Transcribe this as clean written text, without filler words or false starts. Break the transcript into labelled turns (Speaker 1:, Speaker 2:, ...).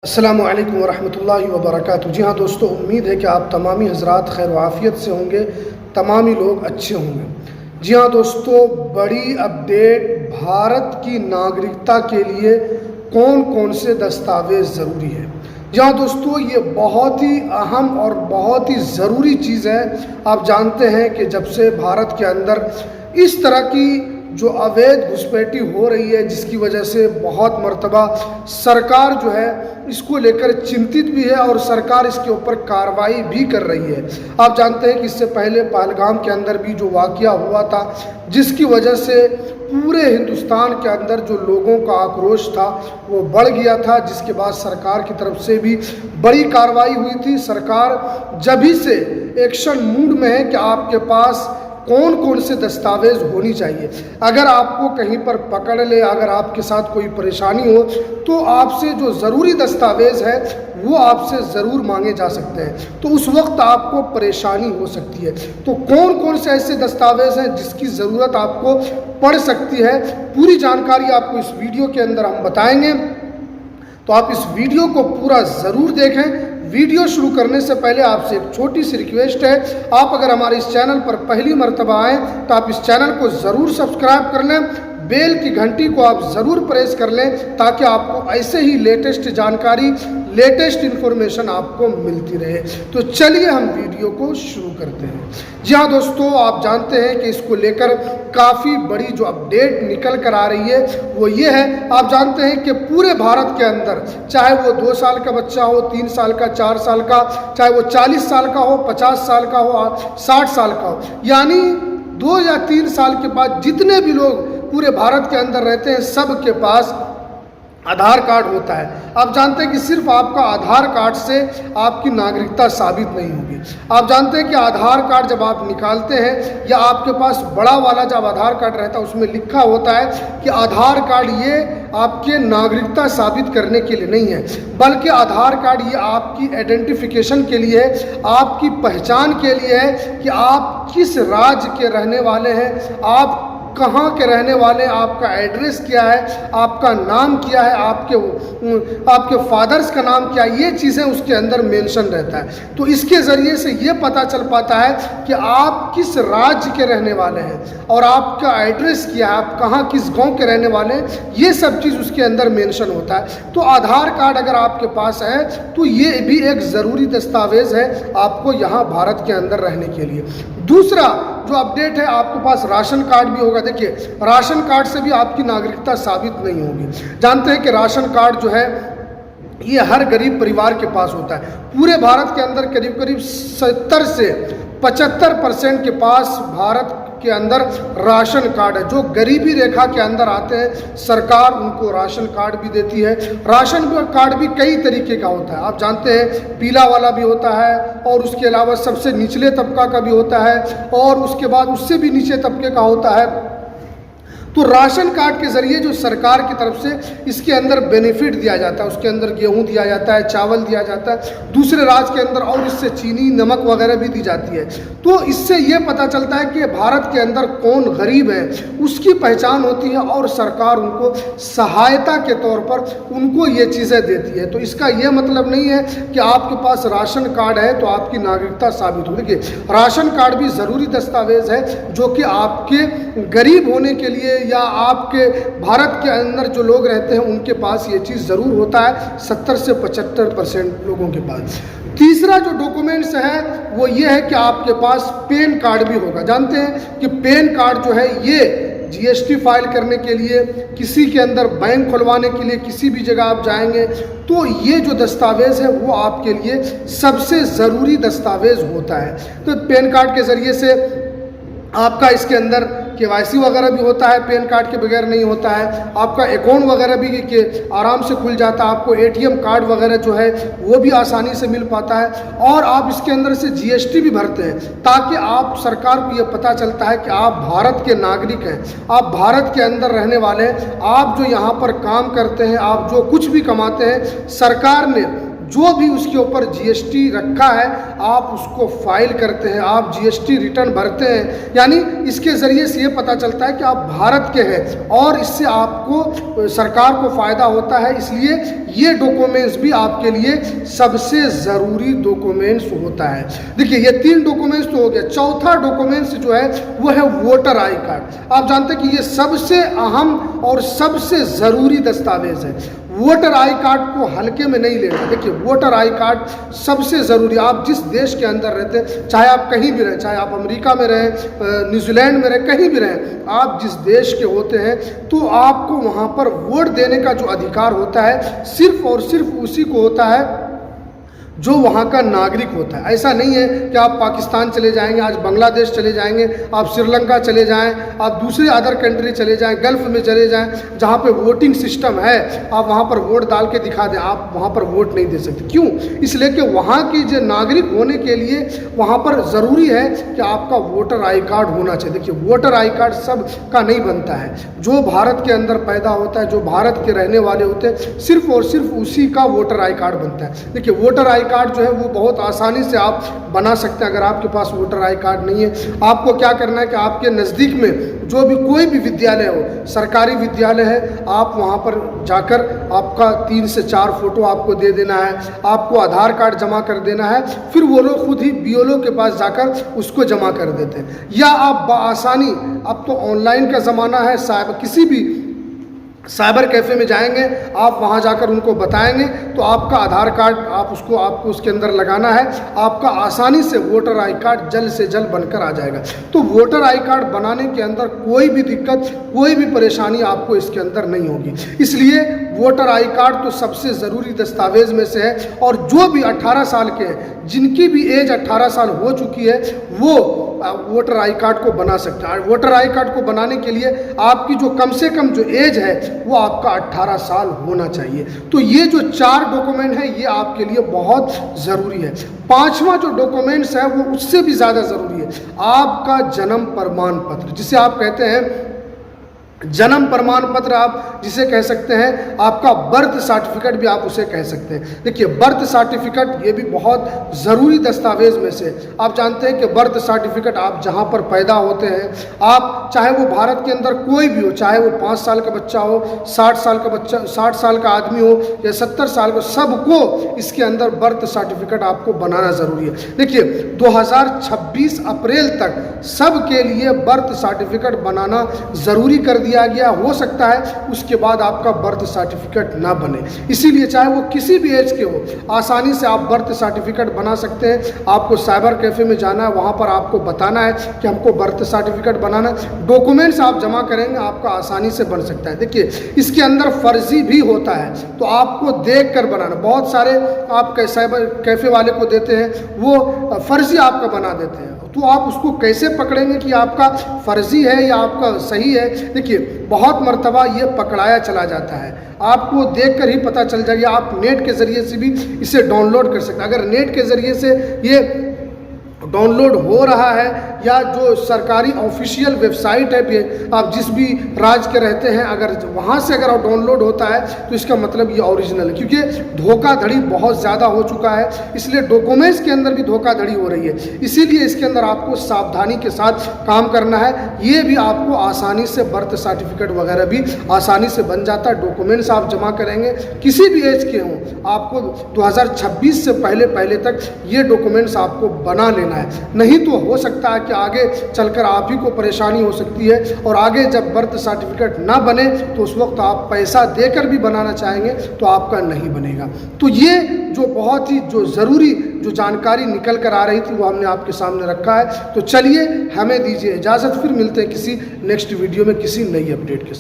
Speaker 1: अस्सलामु अलैकुम वरहमतुल्लाहि वबरकातुहू। जी हाँ दोस्तों, उम्मीद है कि आप तमामी हज़रात खैर व आफ़ियत से होंगे, तमामी लोग अच्छे होंगे। जी हाँ दोस्तों, बड़ी अपडेट, भारत की नागरिकता के लिए कौन कौन से दस्तावेज़ ज़रूरी है। जी हाँ दोस्तों, ये बहुत ही अहम और बहुत ही ज़रूरी चीज़ है। आप जानते हैं कि जब से भारत के अंदर इस तरह की जो अवैध घुसपैठी हो रही है, जिसकी वजह से बहुत मर्तबा सरकार जो है इसको लेकर चिंतित भी है और सरकार इसके ऊपर कार्रवाई भी कर रही है। आप जानते हैं कि इससे पहले पहलगाम के अंदर भी जो वाक़या हुआ था, जिसकी वजह से पूरे हिंदुस्तान के अंदर जो लोगों का आक्रोश था वो बढ़ गया था, जिसके बाद सरकार की तरफ से भी बड़ी कार्रवाई हुई थी। सरकार जब ही से एक्शन मूड में है कि आपके पास कौन कौन से दस्तावेज़ होनी चाहिए। अगर आपको कहीं पर पकड़ ले, अगर आपके साथ कोई परेशानी हो, तो आपसे जो ज़रूरी दस्तावेज़ है वो आपसे ज़रूर मांगे जा सकते हैं, तो उस वक्त आपको परेशानी हो सकती है। तो कौन कौन से ऐसे दस्तावेज़ हैं जिसकी ज़रूरत आपको पड़ सकती है, पूरी जानकारी आपको इस वीडियो के अंदर हम बताएंगे। तो आप इस वीडियो को पूरा ज़रूर देखें। वीडियो शुरू करने से पहले आपसे एक छोटी सी रिक्वेस्ट है, आप अगर हमारे इस चैनल पर पहली मर्तबा आएँ तो आप इस चैनल को ज़रूर सब्सक्राइब कर लें, बेल की घंटी को आप ज़रूर प्रेस कर लें, ताकि आपको ऐसे ही लेटेस्ट जानकारी, लेटेस्ट इन्फॉर्मेशन आपको मिलती रहे। तो चलिए हम वीडियो को शुरू करते हैं। जी हाँ दोस्तों, आप जानते हैं कि इसको लेकर काफ़ी बड़ी जो अपडेट निकल कर आ रही है वो ये है। आप जानते हैं कि पूरे भारत के अंदर, चाहे वो 2 साल का बच्चा हो, 3 साल का, 4 साल का, चाहे वो 40 साल का हो, 50 साल का हो, 60 साल का हो, यानी 2 या 3 साल के बाद जितने भी लोग पूरे भारत के अंदर रहते हैं, सब के पास आधार कार्ड होता है। आप जानते हैं कि सिर्फ आपका आधार कार्ड से आपकी नागरिकता साबित नहीं होगी। आप जानते हैं कि आधार कार्ड जब आप निकालते हैं, या आपके पास बड़ा वाला जब आधार कार्ड रहता है, उसमें लिखा होता है कि आधार कार्ड ये आपके नागरिकता साबित करने के लिए नहीं है, बल्कि आधार कार्ड ये आपकी आइडेंटिफिकेशन के लिए है, आपकी पहचान के लिए है कि आप किस राज्य के रहने वाले हैं, आप कहाँ के रहने वाले, आपका एड्रेस क्या है, आपका नाम क्या है, आपके फादर्स का नाम क्या है, ये चीज़ें उसके अंदर मेंशन रहता है। तो इसके ज़रिए से ये पता चल पाता है कि आप किस राज्य के रहने वाले हैं और आपका एड्रेस क्या है, आप कहाँ किस गांव के रहने वाले हैं, ये सब चीज़ उसके अंदर मेंशन होता है। तो आधार कार्ड अगर आपके पास है तो ये भी एक ज़रूरी दस्तावेज़ है आपको यहाँ भारत के अंदर रहने के लिए। दूसरा जो अपडेट है, आपके पास राशन कार्ड भी होगा। देखिए, राशन कार्ड से भी आपकी नागरिकता साबित नहीं होगी। जानते हैं कि राशन कार्ड जो है ये हर गरीब परिवार के पास होता है। पूरे भारत के अंदर करीब करीब 70 से 75% के पास भारत के अंदर राशन कार्ड है। जो गरीबी रेखा के अंदर आते हैं, सरकार उनको राशन कार्ड भी देती है। राशन कार्ड भी कई तरीके का होता है। आप जानते हैं, पीला वाला भी होता है, और उसके अलावा सबसे निचले तबका का भी होता है, और उसके बाद उससे भी नीचे तबके का होता है। तो राशन कार्ड के ज़रिए जो सरकार की तरफ से इसके अंदर बेनिफिट दिया जाता है, उसके अंदर गेहूं दिया जाता है, चावल दिया जाता है, दूसरे राज्य के अंदर और इससे चीनी, नमक वगैरह भी दी जाती है। तो इससे ये पता चलता है कि भारत के अंदर कौन गरीब है, उसकी पहचान होती है, और सरकार उनको सहायता के तौर पर उनको ये चीज़ें देती है। तो इसका ये मतलब नहीं है कि आपके पास राशन कार्ड है तो आपकी नागरिकता साबित हो। देखिए, राशन कार्ड भी ज़रूरी दस्तावेज़ है जो कि आपके गरीब होने के लिए, या आपके भारत के अंदर जो लोग रहते हैं उनके पास ये चीज़ ज़रूर होता है, 70 से 75% लोगों के पास। तीसरा जो डॉक्यूमेंट्स है वो ये है कि आपके पास पैन कार्ड भी होगा। जानते हैं कि पैन कार्ड जो है ये GST फाइल करने के लिए, किसी के अंदर बैंक खुलवाने के लिए, किसी भी जगह आप जाएंगे तो ये जो दस्तावेज़ है वो आपके लिए सबसे ज़रूरी दस्तावेज़ होता है। तो पैन कार्ड के ज़रिए से आपका इसके अंदर KYC वगैरह भी होता है, पैन कार्ड के बगैर नहीं होता है। आपका अकाउंट वगैरह भी के आराम से खुल जाता है, आपको ATM कार्ड वगैरह जो है वो भी आसानी से मिल पाता है, और आप इसके अंदर से GST भी भरते हैं, ताकि आप सरकार को ये पता चलता है कि आप भारत के नागरिक हैं, आप भारत के अंदर रहने वाले हैं, आप जो यहाँ पर काम करते हैं, आप जो कुछ भी कमाते हैं, सरकार ने जो भी उसके ऊपर जीएसटी रखा है आप उसको फाइल करते हैं, आप जीएसटी रिटर्न भरते हैं, यानी इसके ज़रिए से ये पता चलता है कि आप भारत के हैं और इससे आपको सरकार को फ़ायदा होता है। इसलिए ये डॉक्यूमेंट्स भी आपके लिए सबसे ज़रूरी डॉक्यूमेंट्स होता है। देखिए ये 3 डॉक्यूमेंट्स तो हो गया, चौथा डॉक्यूमेंट्स जो है वो है वोटर आई कार्ड। आप जानते हैं कि ये सबसे अहम और सबसे ज़रूरी दस्तावेज़ है। वोटर आई कार्ड को हल्के में नहीं लेना। देखिए वोटर आई कार्ड सबसे ज़रूरी, आप जिस देश के अंदर रहते हैं, चाहे आप कहीं भी रहें, चाहे आप अमेरिका में रहें, न्यूजीलैंड में रहें, कहीं भी रहें, आप जिस देश के होते हैं तो आपको वहाँ पर वोट देने का जो अधिकार होता है सिर्फ और सिर्फ उसी को होता है जो वहाँ का नागरिक होता है। ऐसा नहीं है कि आप पाकिस्तान चले जाएंगे, आज बांग्लादेश चले जाएंगे, आप श्रीलंका चले जाएं, आप दूसरे अदर कंट्री चले जाएं, गल्फ़ में चले जाएं, जहाँ पे वोटिंग सिस्टम है, आप वहाँ पर वोट डाल के दिखा दें, आप वहाँ पर वोट नहीं दे सकते। क्यों? इसलिए कि वहाँ की जो नागरिक होने के लिए वहाँ पर ज़रूरी है कि आपका वोटर आई कार्ड होना चाहिए। देखिए वोटर आई कार्ड सब का नहीं बनता है, जो भारत के अंदर पैदा होता है, जो भारत के रहने वाले होते हैं, सिर्फ और सिर्फ उसी का वोटर आई कार्ड बनता है। देखिए वोटर आई कार्ड जो है वो बहुत आसानी से आप बना सकते हैं। अगर आपके पास वोटर आई कार्ड नहीं है, आपको क्या करना है कि आपके नज़दीक में जो भी कोई भी विद्यालय हो, सरकारी विद्यालय है, आप वहाँ पर जाकर आपका 3 से 4 फोटो आपको दे देना है, आपको आधार कार्ड जमा कर देना है, फिर वो लोग खुद ही बीएलओ के पास जाकर उसको जमा कर देते हैं। या आप बाआसानी, अब तो ऑनलाइन का ज़माना है, किसी भी साइबर कैफ़े में जाएंगे, आप वहां जाकर उनको बताएंगे तो आपका आधार कार्ड आपको उसके अंदर लगाना है, आपका आसानी से वोटर आई कार्ड जल्द से जल्द बनकर आ जाएगा। तो वोटर आई कार्ड बनाने के अंदर कोई भी दिक्कत, कोई भी परेशानी आपको इसके अंदर नहीं होगी। इसलिए वोटर आई कार्ड तो सबसे ज़रूरी दस्तावेज़ में से है। और जो भी 18 साल के हैं, जिनकी भी एज 18 साल हो चुकी है, वो वोटर आई कार्ड को बना सकता है। वोटर आई कार्ड को बनाने के लिए आपकी जो कम से कम जो एज है वो आपका 18 साल होना चाहिए। तो ये जो 4 डॉक्यूमेंट है ये आपके लिए बहुत ज़रूरी है। 5वां जो डॉक्यूमेंट्स है वो उससे भी ज़्यादा ज़रूरी है, आपका जन्म प्रमाण पत्र, जिसे आप कहते हैं जन्म प्रमाण पत्र, आप जिसे कह सकते हैं, आपका बर्थ सर्टिफिकेट भी आप उसे कह सकते हैं। देखिए बर्थ सर्टिफिकेट ये भी बहुत ज़रूरी दस्तावेज़ में से। आप जानते हैं कि बर्थ सर्टिफिकेट आप जहाँ पर पैदा होते हैं, आप चाहे वो भारत के अंदर कोई भी हो, चाहे वो 5 साल का बच्चा हो, 60 साल का बच्चा, 60 साल का आदमी हो या 70 साल का, सबको इसके अंदर बर्थ सर्टिफिकेट आपको बनाना ज़रूरी है। देखिए 2026 अप्रैल तक सबके लिए बर्थ सर्टिफिकेट बनाना ज़रूरी कर दिया गया। हो सकता है उसके बाद आपका बर्थ सर्टिफिकेट ना बने, इसीलिए चाहे वो किसी भी एज के हो, आसानी से आप बर्थ सर्टिफिकेट बना सकते हैं। आपको साइबर कैफ़े में जाना है, वहाँ पर आपको बताना है कि हमको बर्थ सर्टिफिकेट बनाना है, डॉक्यूमेंट्स आप जमा करेंगे, आपका आसानी से बन सकता है। देखिए इसके अंदर फर्जी भी होता है, तो आपको देख कर बनाना। बहुत सारे आप साइबर कैफ़े वाले को देते हैं, वो फर्जी आपका बना देते हैं, तो आप उसको कैसे पकड़ेंगे कि आपका फर्जी है या आपका सही है? देखिए बहुत मर्तबा ये पकड़ाया चला जाता है, आपको देखकर ही पता चल जाएगा। आप नेट के ज़रिए से भी इसे डाउनलोड कर सकते हैं। अगर नेट के ज़रिए से ये डाउनलोड हो रहा है या जो सरकारी ऑफिशियल वेबसाइट है, आप जिस भी राज्य के रहते हैं, अगर वहाँ से अगर डाउनलोड होता है तो इसका मतलब ये ओरिजिनल है, क्योंकि धोखाधड़ी बहुत ज़्यादा हो चुका है। इसलिए डॉक्यूमेंट्स के अंदर भी धोखाधड़ी हो रही है, इसीलिए इसके अंदर आपको सावधानी के साथ काम करना है। ये भी आपको आसानी से बर्थ सर्टिफिकेट वगैरह भी आसानी से बन जाता है। डॉक्यूमेंट्स आप जमा करेंगे, किसी भी एज के हों, आपको 2026 से पहले तक ये डॉक्यूमेंट्स आपको बना लेना है, नहीं तो हो सकता है कि आगे चलकर आप ही को परेशानी हो सकती है। और आगे जब बर्थ सर्टिफिकेट ना बने तो उस वक्त आप पैसा देकर भी बनाना चाहेंगे तो आपका नहीं बनेगा। तो ये जो बहुत ही जो ज़रूरी जो जानकारी निकल कर आ रही थी वो हमने आपके सामने रखा है। तो चलिए हमें दीजिए इजाज़त, फिर मिलते हैं किसी नेक्स्ट वीडियो में किसी नई अपडेट के साथ।